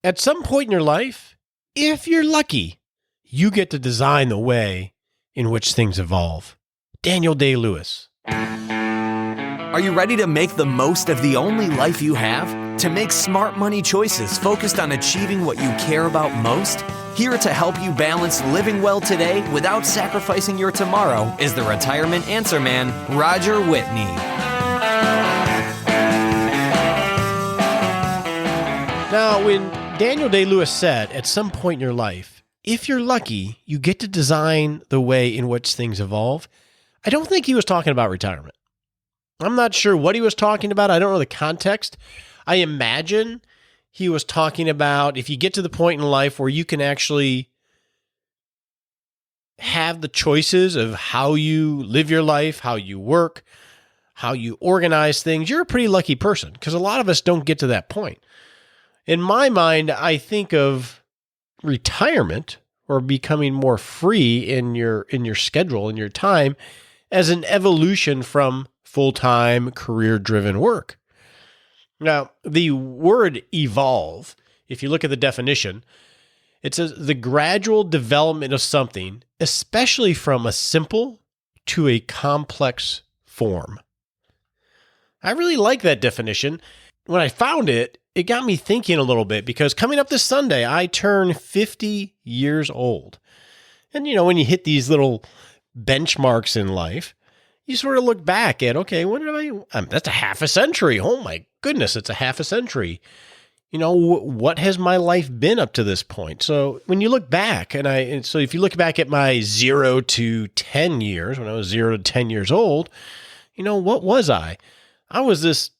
At some point in your life, if you're lucky, you get to design the way in which things evolve. Daniel Day-Lewis. Are you ready to make the most of the only life you have? To make smart money choices focused on achieving what you care about most? Here to help you balance living well today without sacrificing your tomorrow is the Retirement Answer Man, Roger Whitney. Now, when Daniel Day-Lewis said, at some point in your life, if you're lucky, you get to design the way in which things evolve, I don't think he was talking about retirement. I'm not sure what he was talking about. I don't know the context. I imagine he was talking about if you get to the point in life where you can actually have the choices of how you live your life, how you work, how you organize things, you're a pretty lucky person because a lot of us don't get to that point. In my mind, I think of retirement or becoming more free in your schedule, in your time, as an evolution from full-time, career-driven work. Now, the word evolve, if you look at the definition, it says the gradual development of something, especially from a simple to a complex form. I really like that definition. When I found it, it got me thinking a little bit because coming up this Sunday, I turn 50 years old. And, when you hit these little benchmarks in life, you sort of look back at, okay, what did that's a half a century. Oh my goodness, it's a half a century. What has my life been up to this point? So when you look back, so if you look back at my 0 to 10 years, when I was 0 to 10 years old, what was I? I was this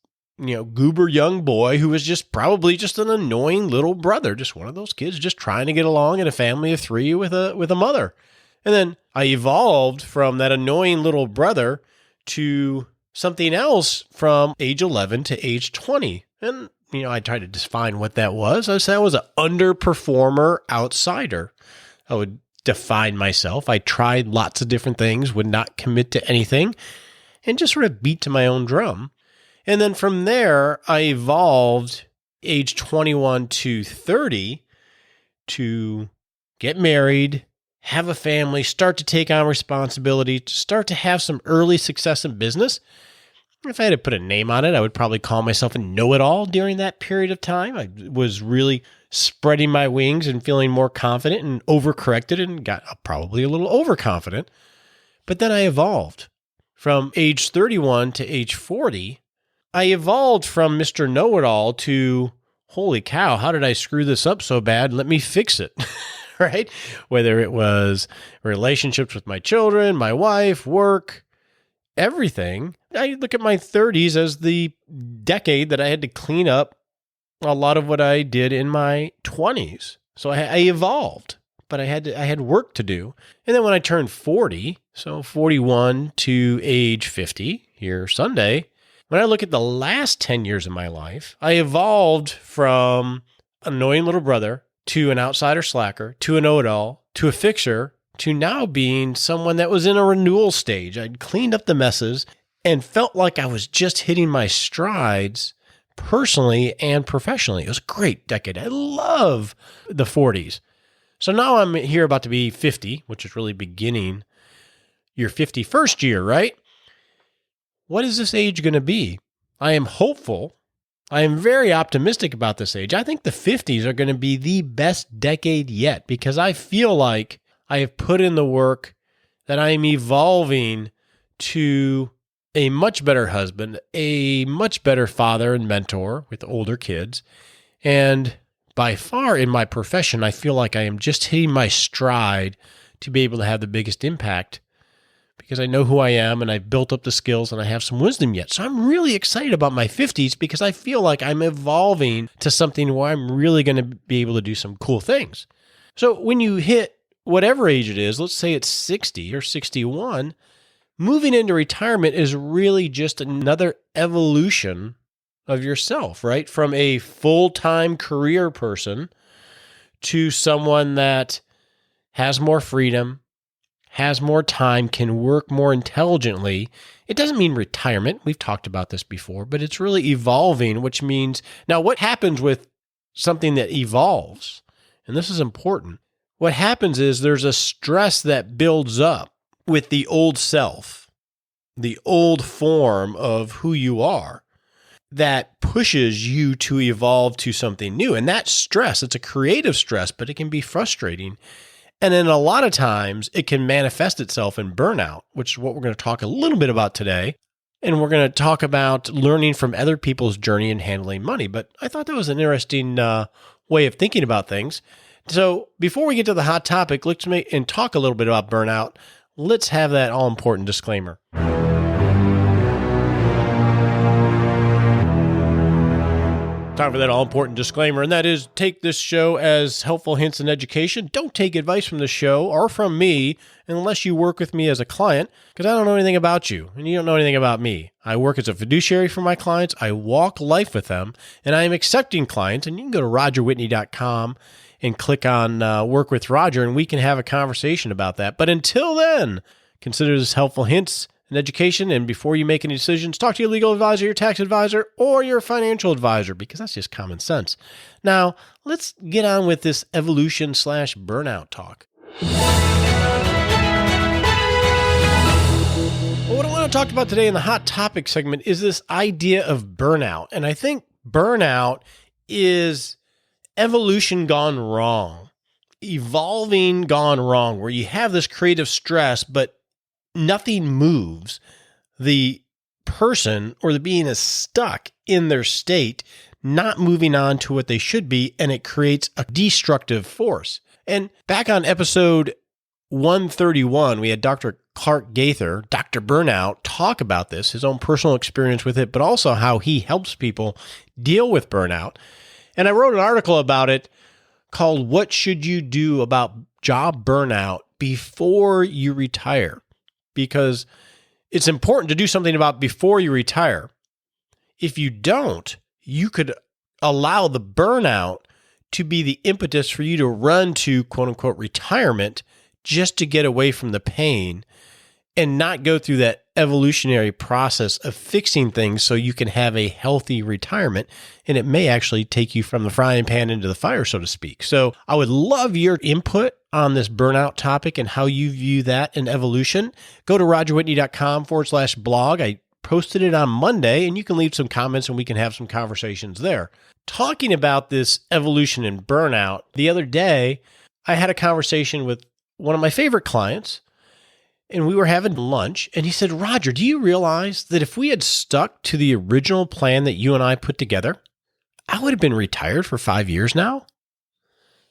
goober young boy who was just probably just an annoying little brother, just one of those kids just trying to get along in a family of three with a mother. And then I evolved from that annoying little brother to something else from age 11 to age 20. And, I tried to define what that was. I said I was an underperformer outsider. I would define myself. I tried lots of different things, would not commit to anything, and just sort of beat to my own drum. And then from there, I evolved age 21 to 30 to get married, have a family, start to take on responsibility, to start to have some early success in business. If I had to put a name on it, I would probably call myself a know-it-all during that period of time. I was really spreading my wings and feeling more confident and overcorrected and got probably a little overconfident. But then I evolved. From age 31 to age 40, I evolved from Mr. Know-it-all to, holy cow, how did I screw this up so bad? Let me fix it, right? Whether it was relationships with my children, my wife, work, everything. I look at my 30s as the decade that I had to clean up a lot of what I did in my 20s. So I evolved, but I had work to do. And then when I turned 40, so 41 to age 50 here Sunday, when I look at the last 10 years of my life, I evolved from an annoying little brother to an outsider slacker, to a know-it-all, to a fixer, to now being someone that was in a renewal stage. I'd cleaned up the messes and felt like I was just hitting my strides personally and professionally. It was a great decade. I love the 40s. So now I'm here about to be 50, which is really beginning your 51st year, right? What is this age going to be? I am hopeful. I am very optimistic about this age. I think the 50s are going to be the best decade yet because I feel like I have put in the work, that I am evolving to a much better husband, a much better father and mentor with older kids. And by far in my profession, I feel like I am just hitting my stride to be able to have the biggest impact because I know who I am and I've built up the skills and I have some wisdom yet. So I'm really excited about my 50s because I feel like I'm evolving to something where I'm really going to be able to do some cool things. So when you hit whatever age it is, let's say it's 60 or 61, moving into retirement is really just another evolution of yourself, right? From a full-time career person to someone that has more freedom, has more time, can work more intelligently. It doesn't mean retirement. We've talked about this before, but it's really evolving, which means now what happens with something that evolves. And this is important. What happens is there's a stress that builds up with the old self, the old form of who you are, that pushes you to evolve to something new. And that stress, it's a creative stress, but it can be frustrating. And then a lot of times it can manifest itself in burnout, which is what we're going to talk a little bit about today. And we're going to talk about learning from other people's journey and handling money. But I thought that was an interesting way of thinking about things. So before we get to the hot topic, let's talk a little bit about burnout. Let's have that all-important disclaimer. Time for that all-important disclaimer, and that is take this show as helpful hints and education. Don't take advice from the show or from me unless you work with me as a client, because I don't know anything about you, and you don't know anything about me. I work as a fiduciary for my clients. I walk life with them, and I am accepting clients, and you can go to rogerwhitney.com and click on Work with Roger, and we can have a conversation about that. But until then, consider this helpful hints and education. And before you make any decisions, talk to your legal advisor, your tax advisor, or your financial advisor, because that's just common sense. Now, let's get on with this evolution/burnout talk. Well, what I want to talk about today in the hot topic segment is this idea of burnout. And I think burnout is evolution gone wrong, evolving gone wrong, where you have this creative stress, but nothing moves. The person or the being is stuck in their state, not moving on to what they should be, and it creates a destructive force. And back on episode 131, we had Dr. Clark Gaither, Dr. Burnout, talk about this, his own personal experience with it, but also how he helps people deal with burnout. And I wrote an article about it called What Should You Do About Job Burnout Before You Retire? Because it's important to do something about before you retire. If you don't, you could allow the burnout to be the impetus for you to run to quote unquote retirement just to get away from the pain and not go through that evolutionary process of fixing things so you can have a healthy retirement. And it may actually take you from the frying pan into the fire, so to speak. So I would love your input on this burnout topic and how you view that in evolution. Go to rogerwhitney.com/blog. I posted it on Monday, and you can leave some comments and we can have some conversations there. Talking about this evolution and burnout, the other day, I had a conversation with one of my favorite clients, and we were having lunch, and he said, Roger, do you realize that if we had stuck to the original plan that you and I put together, I would have been retired for 5 years now?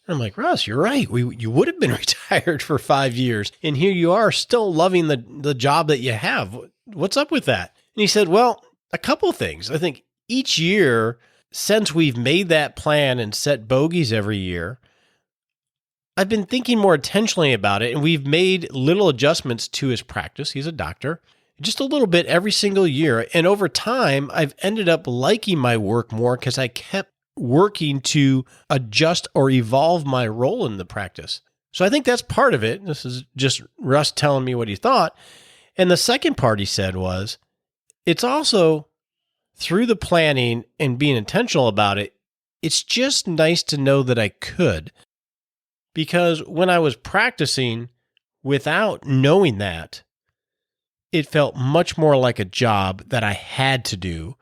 And I'm like, Russ, you're right. You would have been retired for 5 years. And here you are still loving the job that you have. What's up with that? And he said, well, a couple of things. I think each year since we've made that plan and set bogeys every year, I've been thinking more intentionally about it, and we've made little adjustments to his practice. He's a doctor, just a little bit every single year. And over time, I've ended up liking my work more because I kept working to adjust or evolve my role in the practice. So I think that's part of it. This is just Russ telling me what he thought. And the second part he said was, it's also through the planning and being intentional about it, it's just nice to know that I could. Because when I was practicing without knowing that, it felt much more like a job that I had to do.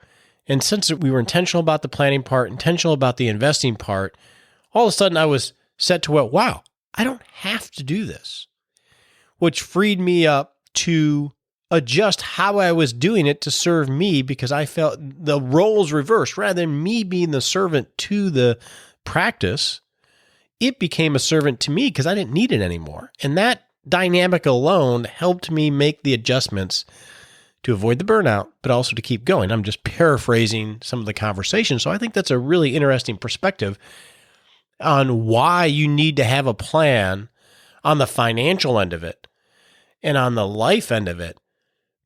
And since we were intentional about the planning part, intentional about the investing part, all of a sudden I was set to, wow, I don't have to do this, which freed me up to adjust how I was doing it to serve me, because I felt the roles reversed. Rather than me being the servant to the practice, it became a servant to me because I didn't need it anymore. And that dynamic alone helped me make the adjustments to avoid the burnout, but also to keep going. I'm just paraphrasing some of the conversation. So I think that's a really interesting perspective on why you need to have a plan on the financial end of it and on the life end of it,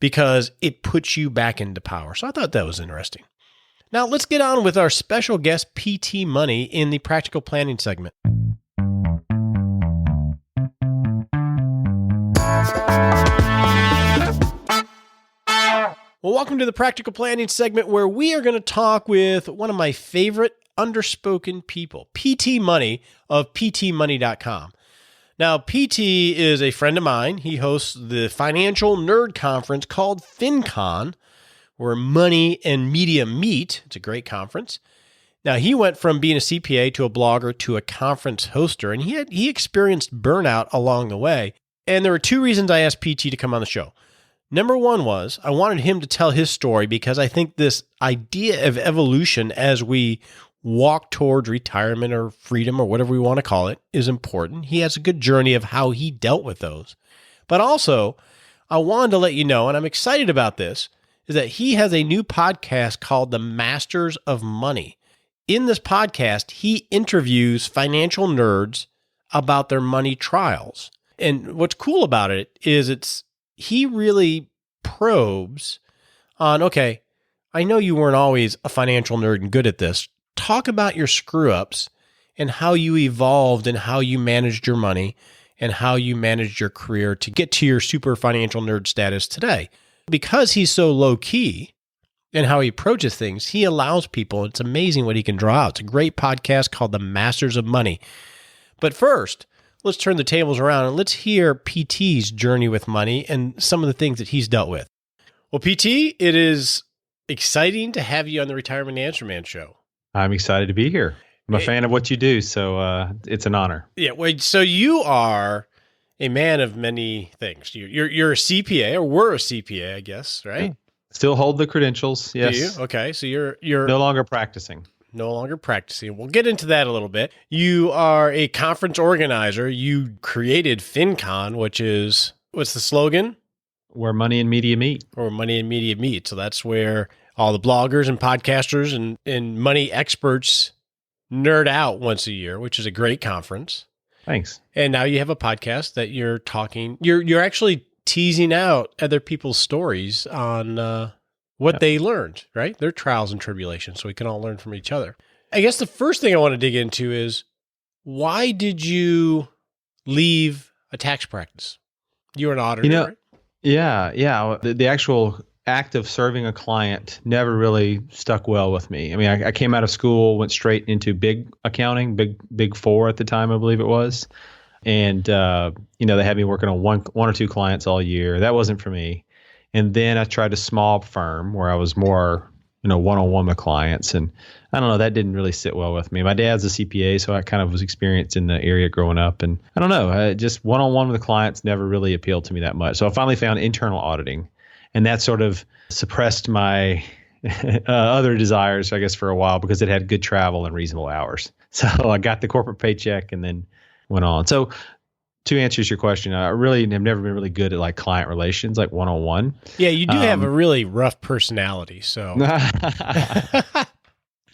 because it puts you back into power. So I thought that was interesting. Now let's get on with our special guest, PT Money, in the practical planning segment. Well, welcome to the practical planning segment, where we are going to talk with one of my favorite underspoken people. PT Money of ptmoney.com. Now, PT is a friend of mine. He hosts the financial nerd conference called FinCon, where money and media meet. It's a great conference. Now, he went from being a CPA to a blogger to a conference hoster, and he experienced burnout along the way. And there were two reasons I asked PT to come on the show. Number one was I wanted him to tell his story because I think this idea of evolution as we walk towards retirement or freedom or whatever we want to call it is important. He has a good journey of how he dealt with those. But also, I wanted to let you know, and I'm excited about this, is that he has a new podcast called The Masters of Money. In this podcast, he interviews financial nerds about their money trials. And what's cool about it is he really probes on, okay, I know you weren't always a financial nerd and good at this. Talk about your screw-ups and how you evolved and how you managed your money and how you managed your career to get to your super financial nerd status today. Because he's so low-key and how he approaches things, he allows people, it's amazing what he can draw out. It's a great podcast called The Masters of Money. But first, let's turn the tables around and let's hear PT's journey with money and some of the things that he's dealt with. Well, PT, it is exciting to have you on the Retirement Answer Man show. I'm excited to be here. I'm a fan of what you do, so it's an honor. Yeah, wait. So you are a man of many things. You're a CPA, or were a CPA, I guess, right? Still hold the credentials. Yes. Do you? Okay, so you're no longer practicing. No longer practicing. We'll get into that a little bit. You are a conference organizer. You created FinCon, which is, what's the slogan? Where money and media meet. Or money and media meet. So that's where all the bloggers and podcasters and money experts nerd out once a year, which is a great conference. Thanks. And now you have a podcast that you're talking, you're actually teasing out other people's stories on what they learned, right? Their trials and tribulations, so we can all learn from each other. I guess the first thing I want to dig into is, why did you leave a tax practice? You were an auditor, right? Yeah. The actual act of serving a client never really stuck well with me. I mean, I came out of school, went straight into big accounting, big four at the time, I believe it was. And, they had me working on one or two clients all year. That wasn't for me. And then I tried a small firm where I was more, one-on-one with clients. And I don't know, that didn't really sit well with me. My dad's a CPA, so I kind of was experienced in the area growing up. And I don't know, just one-on-one with the clients never really appealed to me that much. So I finally found internal auditing. And that sort of suppressed my other desires, I guess, for a while because it had good travel and reasonable hours. So I got the corporate paycheck and then went on. So to answer your question, I really have never been really good at like client relations, like one-on-one. Yeah, you do have a really rough personality. So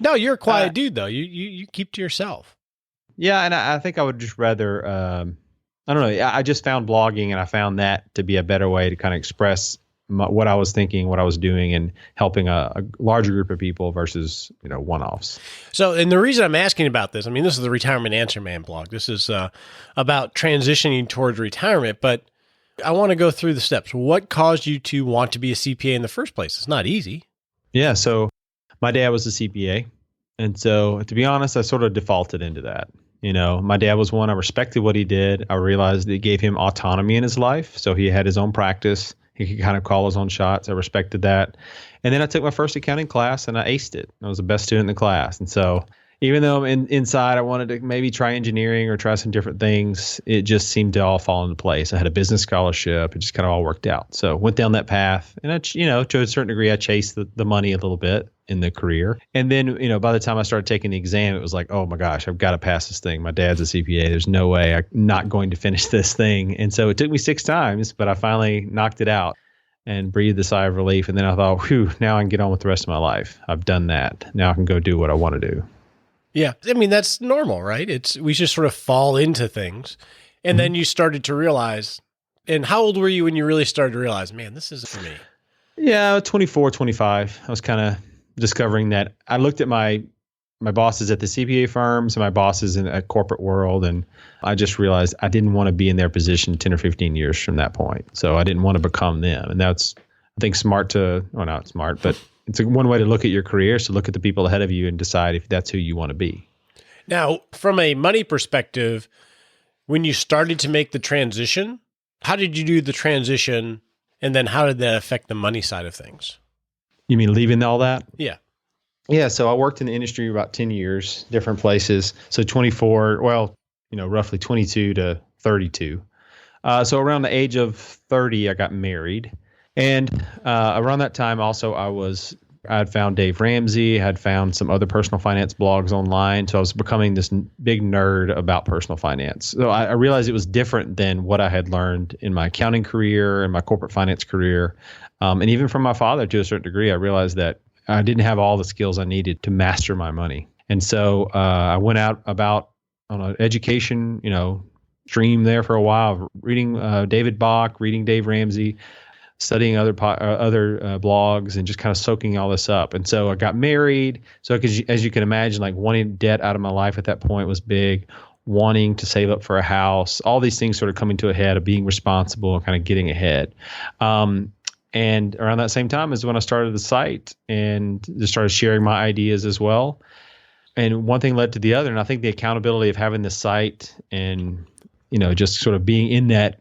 no, you're a quiet dude though. You keep to yourself. Yeah, and I think I would just rather. I don't know. I just found blogging, and I found that to be a better way to kind of express what I was thinking, what I was doing, and helping a larger group of people versus, one-offs. So, and the reason I'm asking about this, I mean, this is the Retirement Answer Man blog. This is about transitioning towards retirement, but I want to go through the steps. What caused you to want to be a CPA in the first place? It's not easy. Yeah. So my dad was a CPA. And so to be honest, I sort of defaulted into that. My dad was one, I respected what he did. I realized it gave him autonomy in his life. So he had his own practice. He could kind of call his own shots. I respected that. And then I took my first accounting class and I aced it. I was the best student in the class. And so even though inside I wanted to maybe try engineering or try some different things, it just seemed to all fall into place. I had a business scholarship. It just kind of all worked out. So went down that path. And to a certain degree, I chased the money a little bit in the career. And then, by the time I started taking the exam, it was like, oh my gosh, I've got to pass this thing. My dad's a CPA. There's no way I'm not going to finish this thing. And so it took me 6 times, but I finally knocked it out and breathed a sigh of relief. And then I thought, whew, now I can get on with the rest of my life. I've done that. Now I can go do what I want to do. Yeah. I mean, that's normal, right? We just sort of fall into things. And then you started to realize, and how old were you when you really started to realize, man, this isn't for me? Yeah, 24, 25. I was kind of discovering that. I looked at my bosses at the CPA firms and my bosses in a corporate world, and I just realized I didn't want to be in their position 10 or 15 years from that point. So I didn't want to become them. And that's, I think, not smart, but it's one way to look at your career. So look at the people ahead of you and decide if that's who you want to be. Now, from a money perspective, when you started to make the transition, how did you do the transition? And then how did that affect the money side of things? You mean leaving all that? Yeah. Yeah. So I worked in the industry about 10 years, different places. So 24, well, roughly 22 to 32. So around the age of 30, I got married. And around that time also, I had found Dave Ramsey, had found some other personal finance blogs online. So I was becoming this big nerd about personal finance. So I realized it was different than what I had learned in my accounting career and my corporate finance career. And even from my father to a certain degree, I realized that I didn't have all the skills I needed to master my money. And so I went out on an education, stream there for a while, reading David Bach, reading Dave Ramsey, studying other blogs, and just kind of soaking all this up. And so I got married. So as you can imagine, like wanting debt out of my life at that point was big, wanting to save up for a house, all these things sort of coming to a head of being responsible and kind of getting ahead. And around that same time is when I started the site and just started sharing my ideas as well. And one thing led to the other. And I think the accountability of having the site and, just sort of being in that,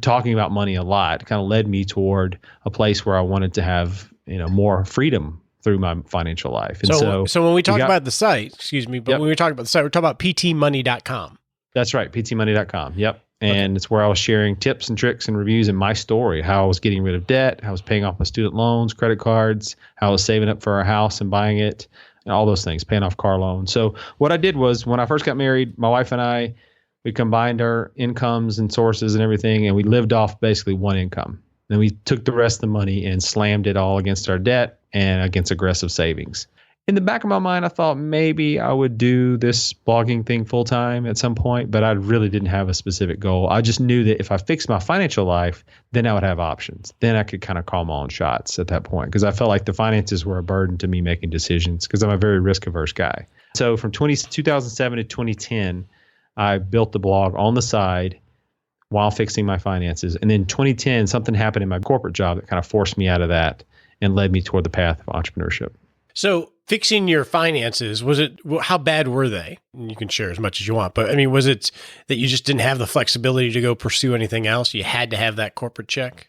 talking about money a lot kind of led me toward a place where I wanted to have, more freedom through my financial life. And so when we talk about the site, excuse me, but Yep. when we talk about the site, we're talking about ptmoney.com. That's right. ptmoney.com. Yep. And It's where I was sharing tips and tricks and reviews in my story, how I was getting rid of debt, how I was paying off my student loans, credit cards, how I was saving up for our house and buying it, and all those things, paying off car loans. So what I did was when I first got married, my wife and I, we combined our incomes and sources and everything, and we lived off basically one income. Then we took the rest of the money and slammed it all against our debt and against aggressive savings. In the back of my mind, I thought maybe I would do this blogging thing full time at some point, but I really didn't have a specific goal. I just knew that if I fixed my financial life, then I would have options. Then I could kind of call my own shots at that point because I felt like the finances were a burden to me making decisions because I'm a very risk averse guy. So from 2007 to 2010, I built the blog on the side while fixing my finances. And then 2010, something happened in my corporate job that kind of forced me out of that and led me toward the path of entrepreneurship. So fixing your finances, how bad were they? And you can share as much as you want, but I mean, was it that you just didn't have the flexibility to go pursue anything else? You had to have that corporate check?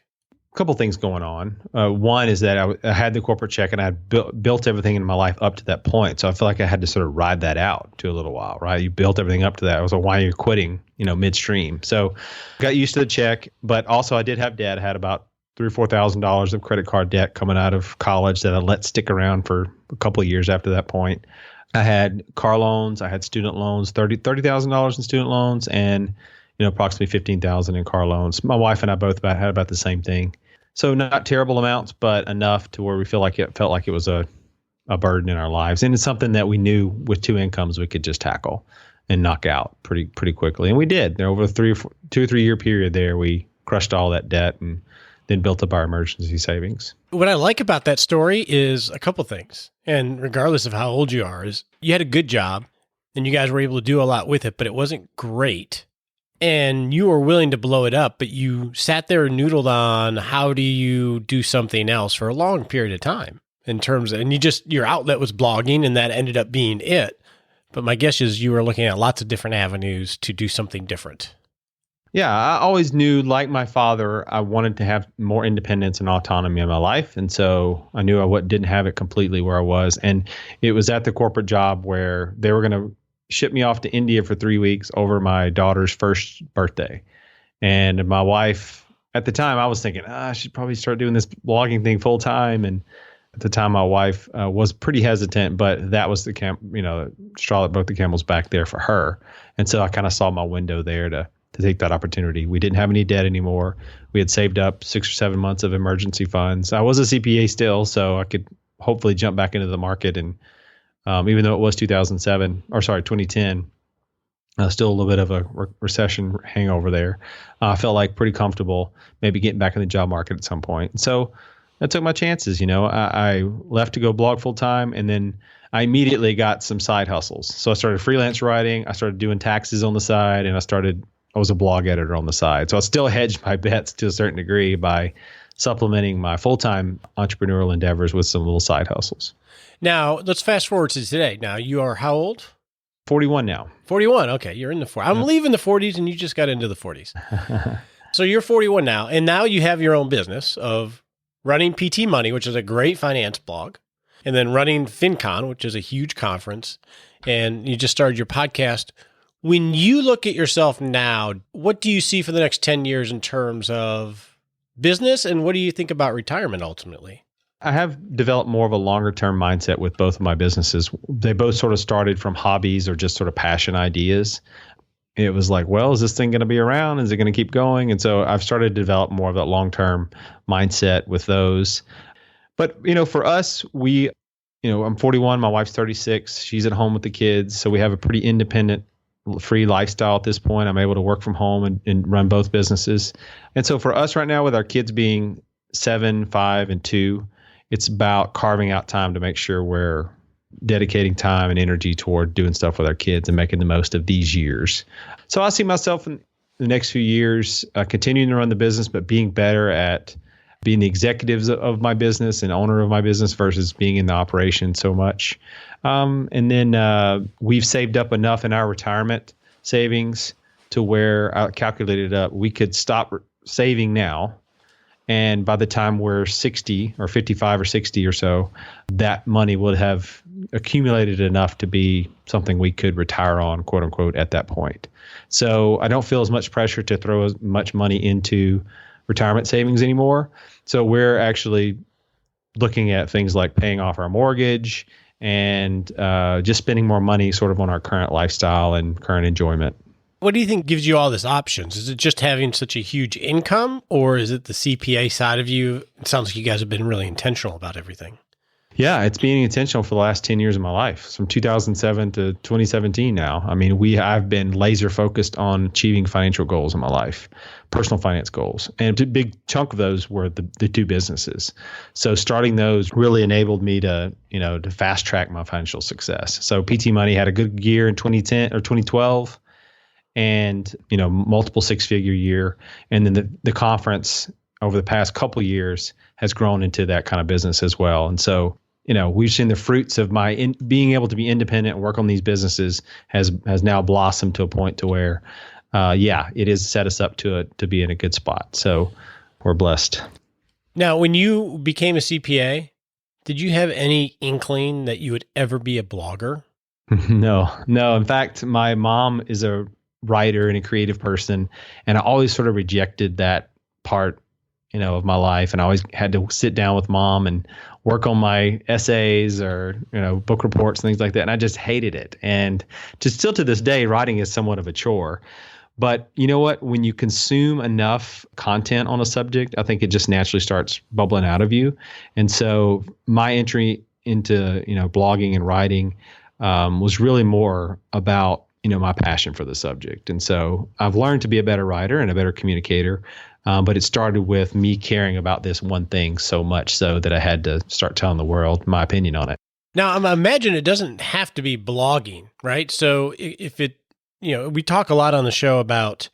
A couple things going on. One is that I had the corporate check and I had built everything in my life up to that point. So I feel like I had to sort of ride that out to a little while, right? You built everything up to that. I was like, why are you quitting, midstream? So got used to the check, but also I did have debt. I had about $3,000 or $4,000 of credit card debt coming out of college that I let stick around for a couple of years after that point. I had car loans, I had student loans, $30,000 in student loans, and approximately $15,000 in car loans. My wife and I both had about the same thing. So not terrible amounts, but enough to where we felt like it was a burden in our lives, and it's something that we knew with two incomes we could just tackle and knock out pretty quickly, and we did. Over a 2 or 3 year period there, we crushed all that debt and then built up our emergency savings. What I like about that story is a couple things. And regardless of how old you are, is you had a good job and you guys were able to do a lot with it, but it wasn't great. And you were willing to blow it up, but you sat there and noodled on how do you do something else for a long period of time and your outlet was blogging and that ended up being it. But my guess is you were looking at lots of different avenues to do something different. Yeah, I always knew, like my father, I wanted to have more independence and autonomy in my life. And so I knew I didn't have it completely where I was. And it was at the corporate job where they were going to ship me off to India for 3 weeks over my daughter's first birthday. And my wife, at the time, I was thinking, I should probably start doing this blogging thing full time. And at the time, my wife was pretty hesitant, but that was the straw that broke the camel's back there for her. And so I kind of saw my window there to take that opportunity. We didn't have any debt anymore. We had saved up 6 or 7 months of emergency funds. I was a CPA still, so I could hopefully jump back into the market. And even though it was 2010, still a little bit of a recession hangover there. I felt like pretty comfortable maybe getting back in the job market at some point. So I took my chances. I left to go blog full time, and then I immediately got some side hustles. So I started freelance writing. I started doing taxes on the side, and I started I was a blog editor on the side. So I still hedged my bets to a certain degree by supplementing my full-time entrepreneurial endeavors with some little side hustles. Now, let's fast forward to today. Now, you are how old? 41 now. 41. Okay, you're in the 40s. I'm leaving the 40s, and you just got into the 40s. So you're 41 now, and now you have your own business of running PT Money, which is a great finance blog, and then running FinCon, which is a huge conference, and you just started your podcast. When you look at yourself now, what do you see for the next 10 years in terms of business, and what do you think about retirement ultimately? I have developed more of a longer term mindset with both of my businesses. They both sort of started from hobbies or just sort of passion ideas. It was like, well, is this thing going to be around? Is it going to keep going? And so I've started to develop more of that long term mindset with those. But, for us, I'm 41, my wife's 36. She's at home with the kids. So we have a pretty independent, free lifestyle at this point. I'm able to work from home and run both businesses. And so for us right now, with our kids being 7, 5, and 2, it's about carving out time to make sure we're dedicating time and energy toward doing stuff with our kids and making the most of these years. So I see myself in the next few years continuing to run the business, but being better at being the executives of my business and owner of my business versus being in the operation so much. And then we've saved up enough in our retirement savings to where I calculated up we could stop saving now. And by the time we're 60 or 55 or 60 or so, that money would have accumulated enough to be something we could retire on, quote unquote, at that point. So I don't feel as much pressure to throw as much money into retirement savings anymore. So we're actually looking at things like paying off our mortgage and just spending more money sort of on our current lifestyle and current enjoyment. What do you think gives you all these options? Is it just having such a huge income, or is it the CPA side of you? It sounds like you guys have been really intentional about everything. Yeah, it's being intentional for the last 10 years of my life, from 2007 to 2017 now. I mean, I've been laser focused on achieving financial goals in my life, personal finance goals. And a big chunk of those were the two businesses. So starting those really enabled me to fast track my financial success. So PT Money had a good year in 2010 or 2012. And, multiple 6-figure year. And then the conference over the past couple of years has grown into that kind of business as well. And so, we've seen the fruits of my being able to be independent and work on these businesses has now blossomed to a point to where, it has set us up to be in a good spot. So we're blessed. Now, when you became a CPA, did you have any inkling that you would ever be a blogger? No. In fact, my mom is a writer and a creative person, and I always sort of rejected that part of my life, and I always had to sit down with mom and work on my essays or book reports and things like that, and I just hated it. And still to this day, writing is somewhat of a chore. But you know what, when you consume enough content on a subject, I think it just naturally starts bubbling out of you. And so my entry into blogging and writing was really more about my passion for the subject. And so I've learned to be a better writer and a better communicator. But it started with me caring about this one thing so much so that I had to start telling the world my opinion on it. Now, I imagine it doesn't have to be blogging, right? So if it, we talk a lot on the show about,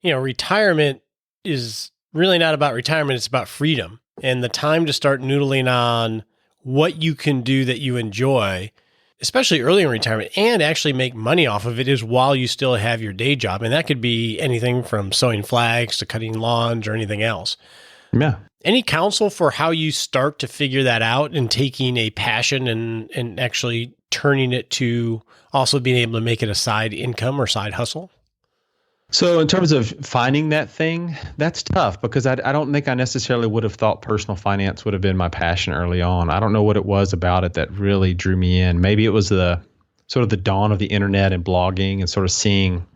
retirement is really not about retirement. It's about freedom and the time to start noodling on what you can do that you enjoy, especially early in retirement, and actually make money off of it is while you still have your day job. And that could be anything from sewing flags to cutting lawns or anything else. Yeah. Any counsel for how you start to figure that out and taking a passion and actually turning it to also being able to make it a side income or side hustle? So in terms of finding that thing, that's tough because I don't think I necessarily would have thought personal finance would have been my passion early on. I don't know what it was about it that really drew me in. Maybe it was the sort of the dawn of the internet and blogging and sort of seeing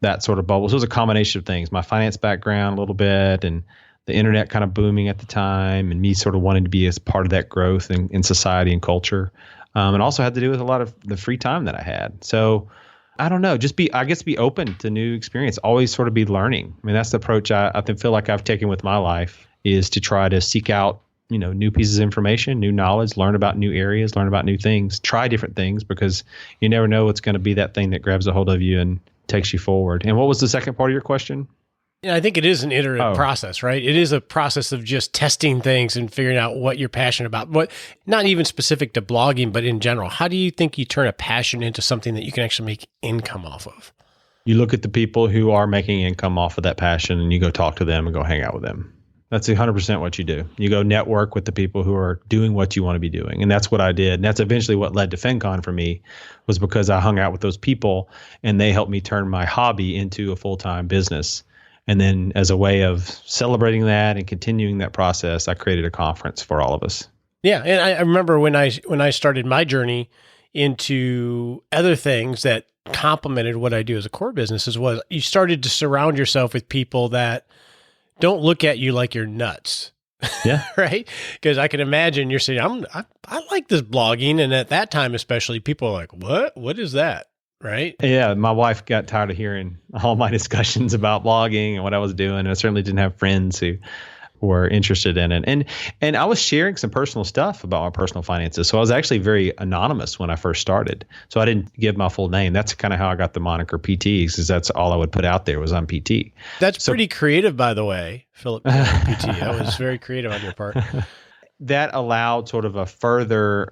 that sort of bubble. So it was a combination of things, my finance background a little bit and the internet kind of booming at the time and me sort of wanting to be as part of that growth in society and culture. And also had to do with a lot of the free time that I had. So I don't know, I guess be open to new experience, always sort of be learning. I mean, that's the approach I feel like I've taken with my life is to try to seek out, new pieces of information, new knowledge, learn about new areas, learn about new things, try different things because you never know what's going to be that thing that grabs a hold of you and takes you forward. And what was the second part of your question? Yeah, I think it is an iterative process, right? It is a process of just testing things and figuring out what you're passionate about. What, not even specific to blogging, but in general, how do you think you turn a passion into something that you can actually make income off of? You look at the people who are making income off of that passion and you go talk to them and go hang out with them. That's 100% what you do. You go network with the people who are doing what you want to be doing. And that's what I did. And that's eventually what led to FinCon for me, was because I hung out with those people and they helped me turn my hobby into a full-time business. And then as a way of celebrating that and continuing that process, I created a conference for all of us. Yeah. And I remember when I started my journey into other things that complemented what I do as a core business, was you started to surround yourself with people that don't look at you like you're nuts. Yeah. Right? Because I can imagine you're saying, I like this blogging. And at that time, especially, people are like, what? What is that? Right? Yeah. My wife got tired of hearing all my discussions about blogging and what I was doing. And I certainly didn't have friends who were interested in it. And I was sharing some personal stuff about my personal finances. So I was actually very anonymous when I first started. So I didn't give my full name. That's kind of how I got the moniker PT, because that's all I would put out there was I'm PT. That's pretty creative, by the way, Philip. PT. That was very creative on your part. That allowed sort of a further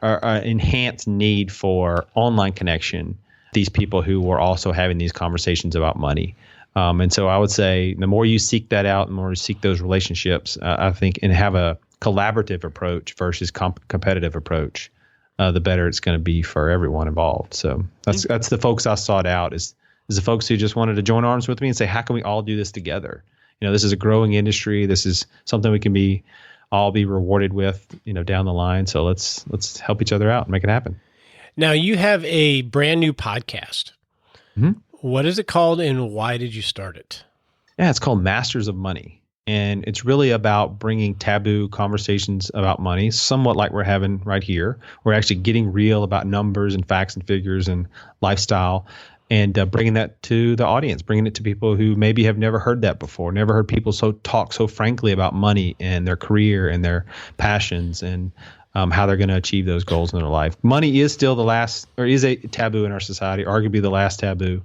enhanced need for online connection. These people who were also having these conversations about money. And so I would say the more you seek that out, the more you seek those relationships, I think, and have a collaborative approach versus competitive approach, the better it's going to be for everyone involved. So that's the folks I sought out is the folks who just wanted to join arms with me and say, how can we all do this together? This is a growing industry. This is something we can all be rewarded with, down the line. So let's help each other out and make it happen. Now you have a brand new podcast. Mm-hmm. What is it called and why did you start it? Yeah, it's called Masters of Money. And it's really about bringing taboo conversations about money, somewhat like we're having right here. We're actually getting real about numbers and facts and figures and lifestyle, and bringing that to the audience, bringing it to people who maybe have never heard that before, never heard people talk so frankly about money and their career and their passions and how they're going to achieve those goals in their life. Money is still is a taboo in our society, arguably the last taboo.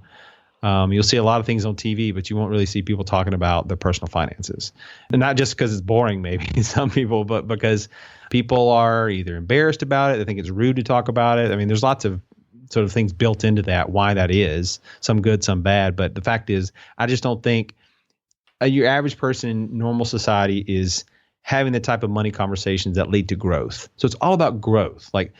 You'll see a lot of things on TV, but you won't really see people talking about their personal finances. And not just because it's boring, maybe some people, but because people are either embarrassed about it, they think it's rude to talk about it. I mean, there's lots of sort of things built into that, why that is, some good, some bad. But the fact is, I just don't think your average person in normal society is having the type of money conversations that lead to growth. So it's all about growth. Like,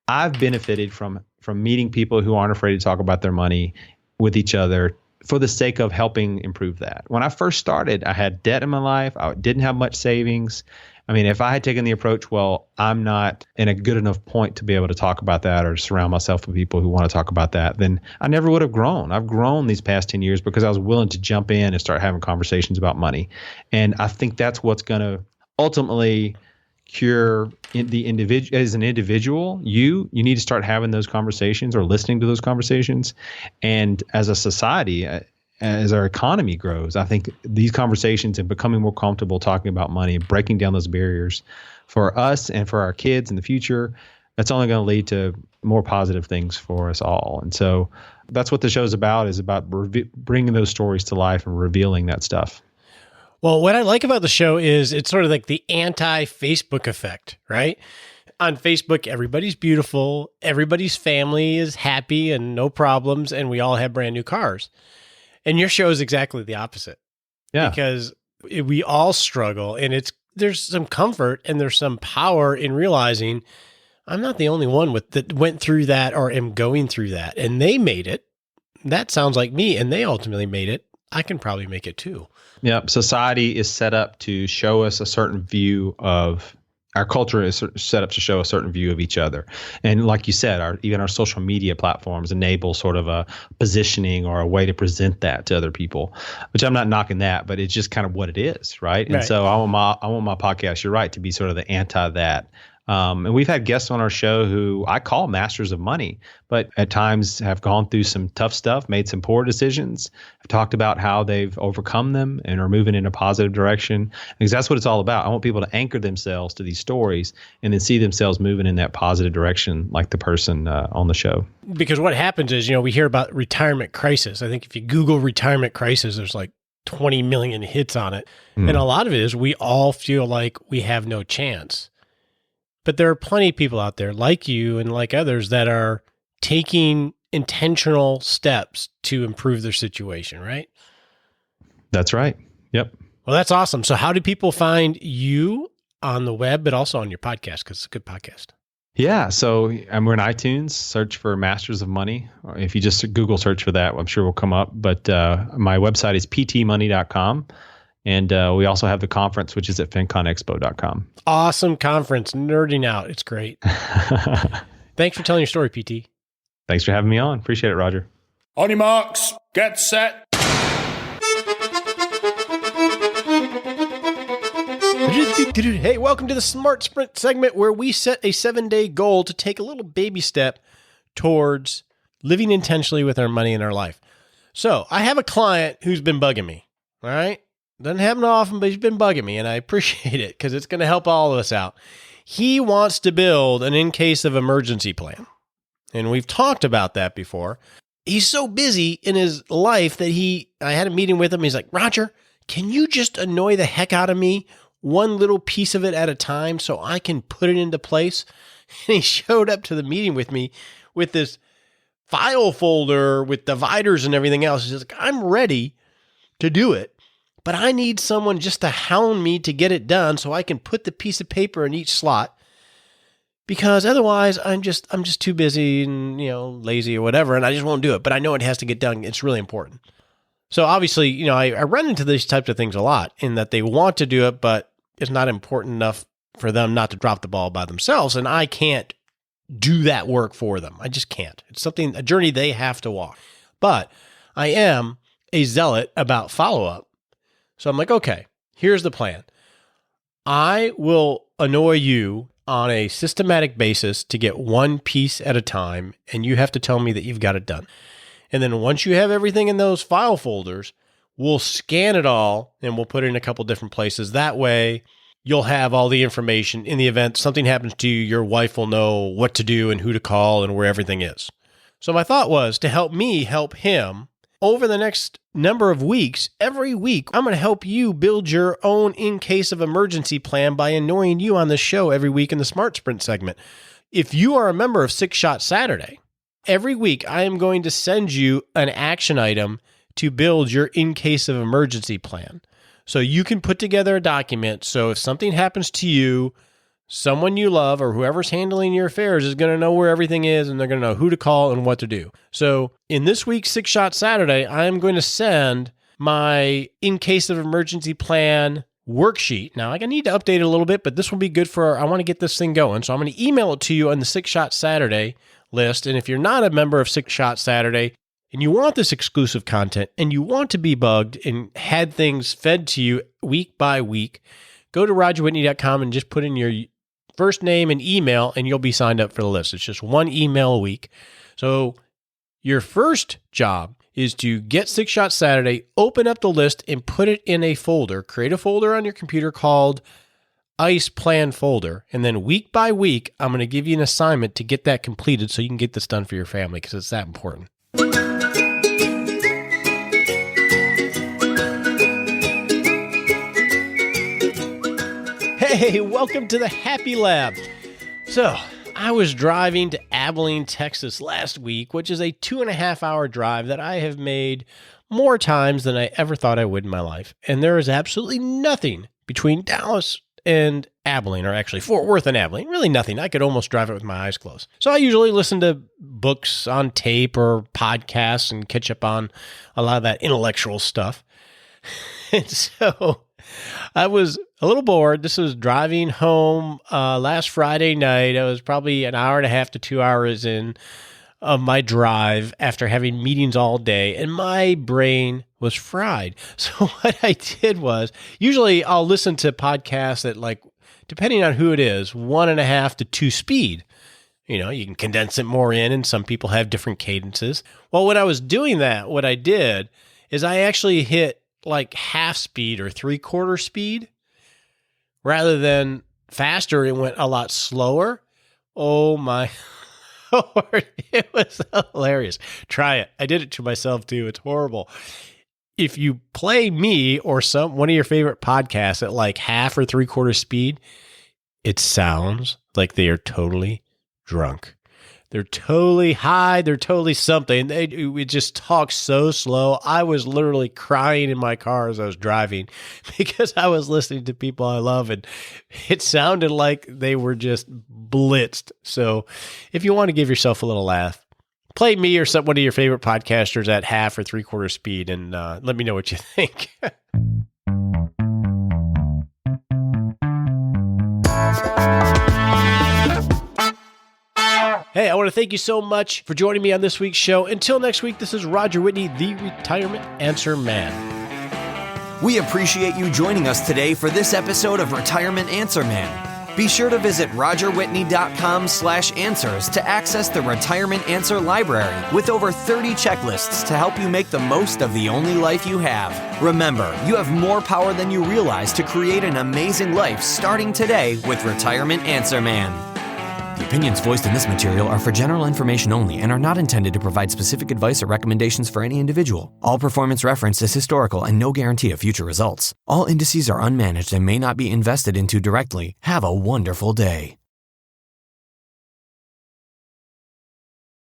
I've benefited from meeting people who aren't afraid to talk about their money with each other for the sake of helping improve that. When I first started, I had debt in my life. I didn't have much savings. I mean, if I had taken the approach, well, I'm not in a good enough point to be able to talk about that or surround myself with people who want to talk about that, then I never would have grown. I've grown these past 10 years because I was willing to jump in and start having conversations about money. And I think that's what's going to ultimately cure the individual. As an individual, you need to start having those conversations or listening to those conversations. And as a society, as our economy grows, I think these conversations and becoming more comfortable talking about money, breaking down those barriers for us and for our kids in the future, that's only going to lead to more positive things for us all. And so that's what the show is about bringing those stories to life and revealing that stuff. Well, what I like about the show is it's sort of like the anti-Facebook effect, right? On Facebook, everybody's beautiful, everybody's family is happy and no problems, and we all have brand new cars. And your show is exactly the opposite. Yeah. Because we all struggle, and there's some comfort and there's some power in realizing I'm not the only one that went through that or am going through that. And they made it. That sounds like me, and they ultimately made it. I can probably make it too. Yeah, society is set up to show us a certain view of our culture is set up to show a certain view of each other. And like you said, even our social media platforms enable sort of a positioning or a way to present that to other people, which I'm not knocking that, but it's just kind of what it is, right? And so I want my podcast, you're right, to be sort of the anti that. And we've had guests on our show who I call masters of money, but at times have gone through some tough stuff, made some poor decisions, have talked about how they've overcome them and are moving in a positive direction. Because that's what it's all about. I want people to anchor themselves to these stories and then see themselves moving in that positive direction, like the person on the show. Because what happens is, we hear about retirement crisis. I think if you Google retirement crisis, there's like 20 million hits on it. And a lot of it is we all feel like we have no chance. But there are plenty of people out there like you and like others that are taking intentional steps to improve their situation, right? That's right. Yep. Well, that's awesome. So how do people find you on the web, but also on your podcast? Because it's a good podcast. Yeah. So we're in iTunes, search for Masters of Money. Or if you just Google search for that, I'm sure we'll come up. But my website is ptmoney.com. And we also have the conference, which is at finconexpo.com. Awesome conference. Nerding out. It's great. Thanks for telling your story, PT. Thanks for having me on. Appreciate it, Roger. On your marks, get set. Hey, welcome to the Smart Sprint segment where we set a 7-day goal to take a little baby step towards living intentionally with our money in our life. So I have a client who's been bugging me. All right. Doesn't happen often, but he's been bugging me, and I appreciate it because it's going to help all of us out. He wants to build an in case of emergency plan. And we've talked about that before. He's so busy in his life that I had a meeting with him. He's like, Roger, can you just annoy the heck out of me one little piece of it at a time so I can put it into place? And he showed up to the meeting with me with this file folder with dividers and everything else. He's like, I'm ready to do it. But I need someone just to hound me to get it done so I can put the piece of paper in each slot. Because otherwise I'm just too busy and, lazy or whatever, and I just won't do it. But I know it has to get done. It's really important. So obviously, I run into these types of things a lot in that they want to do it, but it's not important enough for them not to drop the ball by themselves. And I can't do that work for them. I just can't. It's a journey they have to walk. But I am a zealot about follow-up. So I'm like, okay, here's the plan. I will annoy you on a systematic basis to get one piece at a time, and you have to tell me that you've got it done. And then once you have everything in those file folders, we'll scan it all and we'll put it in a couple different places. That way, you'll have all the information in the event something happens to you. Your wife will know what to do and who to call and where everything is. So my thought was to help me help him. Over the next number of weeks, every week, I'm going to help you build your own in case of emergency plan by annoying you on the show every week in the Smart Sprint segment. If you are a member of 6 Shot Saturday, every week I am going to send you an action item to build your in case of emergency plan. So you can put together a document. So if something happens to you, someone you love or whoever's handling your affairs is going to know where everything is and they're going to know who to call and what to do. So in this week's 6 Shot Saturday, I am going to send my in case of emergency plan worksheet. Now I need to update it a little bit, but this will be good I want to get this thing going. So I'm going to email it to you on the 6 Shot Saturday list. And if you're not a member of 6 Shot Saturday and you want this exclusive content and you want to be bugged and had things fed to you week by week, go to rogerwhitney.com and just put in your first name and email, and you'll be signed up for the list. It's just one email a week. So your first job is to get 6 Shot Saturday, open up the list, and put it in a folder. Create a folder on your computer called ICE Plan Folder. And then week by week, I'm going to give you an assignment to get that completed so you can get this done for your family because it's that important. Hey, welcome to the Happy Lab. So, I was driving to Abilene, Texas last week, which is a 2.5-hour drive that I have made more times than I ever thought I would in my life. And there is absolutely nothing between Dallas and Abilene, or actually Fort Worth and Abilene. Really nothing. I could almost drive it with my eyes closed. So I usually listen to books on tape or podcasts and catch up on a lot of that intellectual stuff. And so I was a little bored. This was driving home last Friday night. I was probably an hour and a half to 2 hours in of my drive after having meetings all day, and my brain was fried. So what I did was, usually I'll listen to podcasts that like depending on who it is, 1.5 to 2 speed. You can condense it more in, and some people have different cadences. Well, when I was doing that, what I did is I actually hit like half speed or 3/4 speed rather than faster. It went a lot slower. Oh my Lord, it was hilarious. Try it. I did it to myself too. It's horrible. If you play me or one of your favorite podcasts at like half or 3/4 speed, it sounds like they are totally drunk. They're totally high. They're totally something. It just talks so slow. I was literally crying in my car as I was driving because I was listening to people I love, and it sounded like they were just blitzed. So if you want to give yourself a little laugh, play me or one of your favorite podcasters at half or 3/4 speed, and let me know what you think. Hey, I want to thank you so much for joining me on this week's show. Until next week, this is Roger Whitney, the Retirement Answer Man. We appreciate you joining us today for this episode of Retirement Answer Man. Be sure to visit rogerwhitney.com/answers to access the Retirement Answer Library with over 30 checklists to help you make the most of the only life you have. Remember, you have more power than you realize to create an amazing life starting today with Retirement Answer Man. The opinions voiced in this material are for general information only and are not intended to provide specific advice or recommendations for any individual. All performance referenced is historical and no guarantee of future results. All indices are unmanaged and may not be invested into directly. Have a wonderful day.